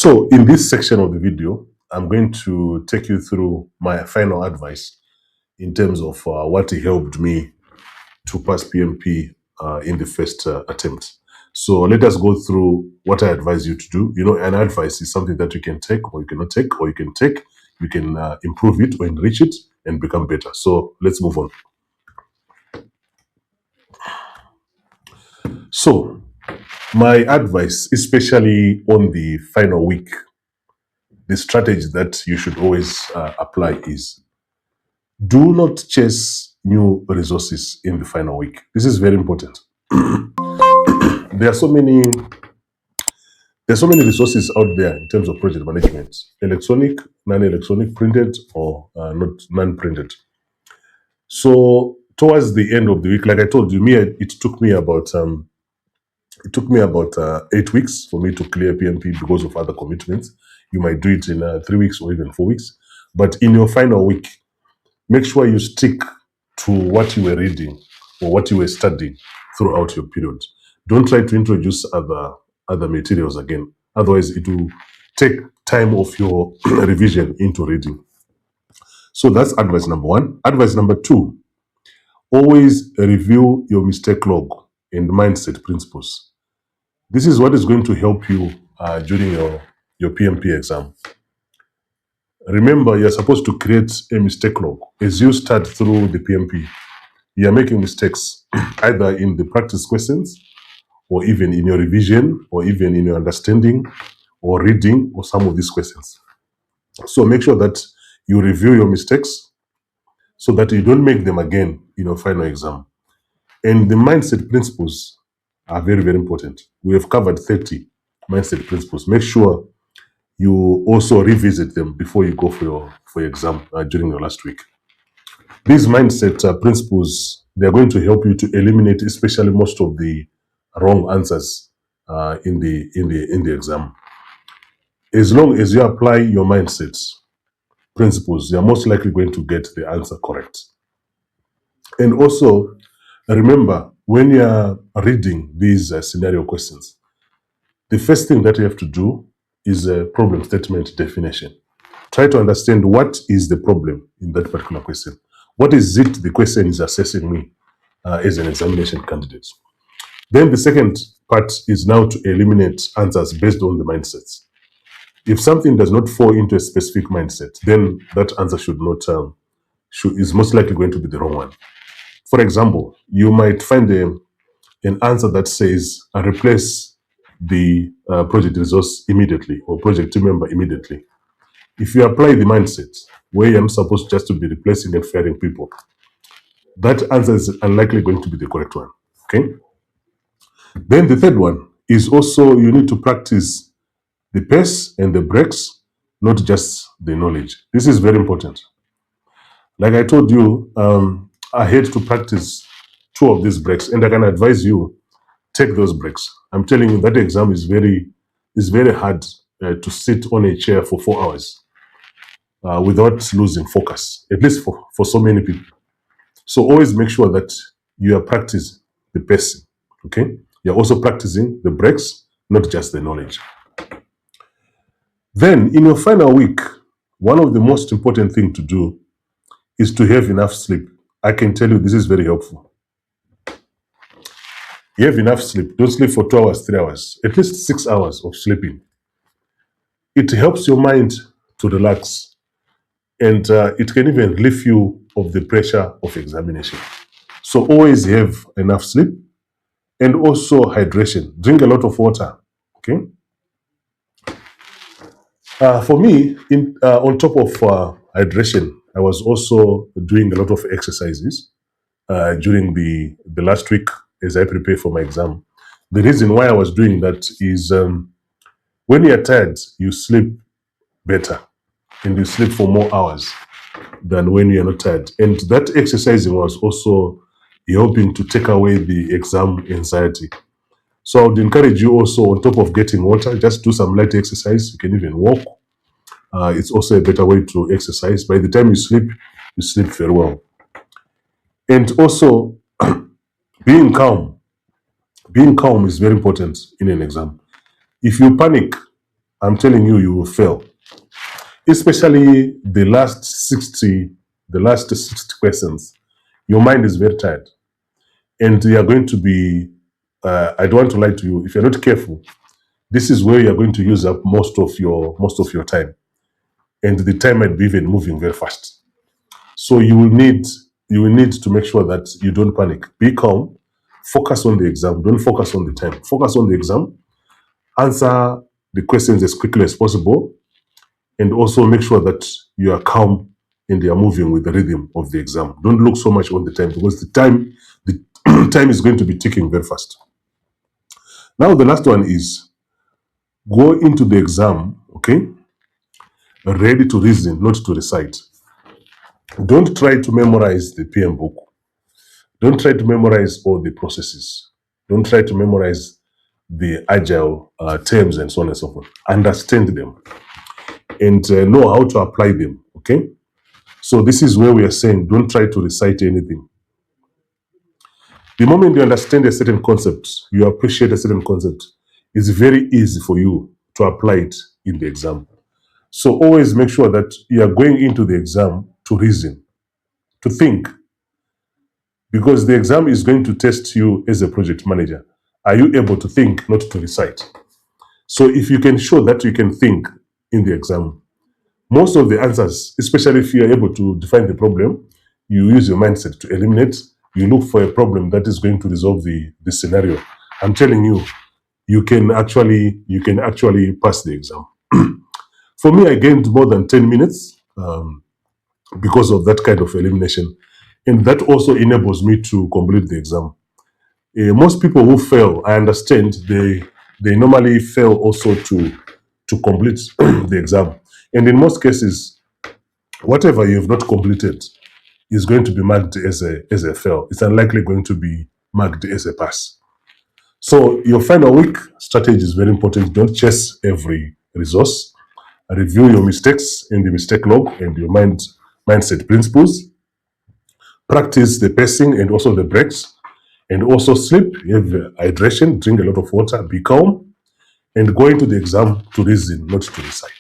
So in this section of the video, I'm going to take you through my final advice in terms of what helped me to pass PMP in the first attempt. So let us go through what I advise you to do. You know, an advice is something that you can take or you cannot take, or you can take, you can improve it or enrich it and become better. So let's move on. So my advice, especially on the final week, the strategy that you should always apply is do not chase new resources in the final week. This is very important. There are so many resources out there in terms of project management: electronic, non-electronic, printed, or not non-printed. So towards the end of the week, like I told you, it took me about 8 weeks for me to clear PMP because of other commitments. You might do it in 3 weeks or even 4 weeks. But in your final week, make sure you stick to what you were reading or what you were studying throughout your period. Don't try to introduce other materials again. Otherwise, it will take time of your revision into reading. So that's advice number one. Advice number two, always review your mistake log and mindset principles. This is what is going to help you during your PMP exam. Remember, you're supposed to create a mistake log. As you start through the PMP, you're making mistakes either in the practice questions or even in your revision or even in your understanding or reading or some of these questions. So make sure that you review your mistakes so that you don't make them again in your final exam. And the mindset principles are very, very important. We have covered 30 mindset principles. Make sure you also revisit them before you go for your exam during your last week. These mindset principles, they're going to help you to eliminate especially most of the wrong answers in the exam. As long as you apply your mindset principles, you're most likely going to get the answer correct. And also, remember, when you're reading these scenario questions, the first thing that you have to do is a problem statement definition. Try to understand what is the problem in that particular question. What is it the question is assessing me as an examination candidate? Then the second part is now to eliminate answers based on the mindsets. If something does not fall into a specific mindset, then that answer is most likely going to be the wrong one. For example, you might find an answer that says, replace the project resource immediately or project team member immediately. If you apply the mindset where you're supposed just to be replacing and firing people, that answer is unlikely going to be the correct one. Okay. Then the third one is also you need to practice the pace and the breaks, not just the knowledge. This is very important. Like I told you, I had to practice 2 of these breaks, and I can advise you take those breaks. I'm telling you that exam is very hard to sit on a chair for 4 hours without losing focus, at least for so many people. So always make sure that you are practicing the pacing, okay? You're also practicing the breaks, not just the knowledge. Then in your final week, one of the most important things to do is to have enough sleep. I can tell you this is very helpful. You have enough sleep. Don't sleep for 2 hours, 3 hours, at least 6 hours of sleeping. It helps your mind to relax, and it can even relieve you of the pressure of examination. So always have enough sleep, and also hydration. Drink a lot of water, okay? For me, on top of hydration, I was also doing a lot of exercises during the last week as I prepare for my exam. The reason why I was doing that is when you're tired, you sleep better and you sleep for more hours than when you're not tired. And that exercising was also helping to take away the exam anxiety. So I would encourage you also, on top of getting water, just do some light exercise. You can even walk. It's also a better way to exercise. By the time you sleep very well. And also, being calm. Being calm is very important in an exam. If you panic, I'm telling you, you will fail. Especially the last 60 questions. Your mind is very tired. And you are going to be, I don't want to lie to you, if you're not careful, this is where you're going to use up most of your time. And the time might be even moving very fast. So you will need to make sure that you don't panic. Be calm. Focus on the exam. Don't focus on the time. Focus on the exam. Answer the questions as quickly as possible, and also make sure that you are calm and you are moving with the rhythm of the exam. Don't look so much on the time, because the time is going to be ticking very fast. Now the last one is go into the exam, okay, ready to reason, not to recite. Don't try to memorize the PM book. Don't try to memorize all the processes. Don't try to memorize the agile terms and so on and so forth. Understand them and know how to apply them, okay? So this is where we are saying don't try to recite anything. The moment you understand a certain concept, you appreciate a certain concept, it's very easy for you to apply it in the exam. So always make sure that you are going into the exam to reason, to think, because the exam is going to test you as a project manager. Are you able to think, not to recite? So if you can show that you can think in the exam, most of the answers, especially if you are able to define the problem, you use your mindset to eliminate. You look for a problem that is going to resolve the scenario. I'm telling you, you can actually pass the exam. For me, I gained more than 10 minutes because of that kind of elimination. And that also enables me to complete the exam. Most people who fail, I understand, they normally fail also to complete the exam. And in most cases, whatever you have not completed is going to be marked as a fail. It's unlikely going to be marked as a pass. So your final week strategy is very important. Don't chase every resource. Review your mistakes in the mistake log and your mindset principles. Practice the pacing and also the breaks. And also sleep, have hydration, drink a lot of water, be calm, and go into the exam to reason, not to recite.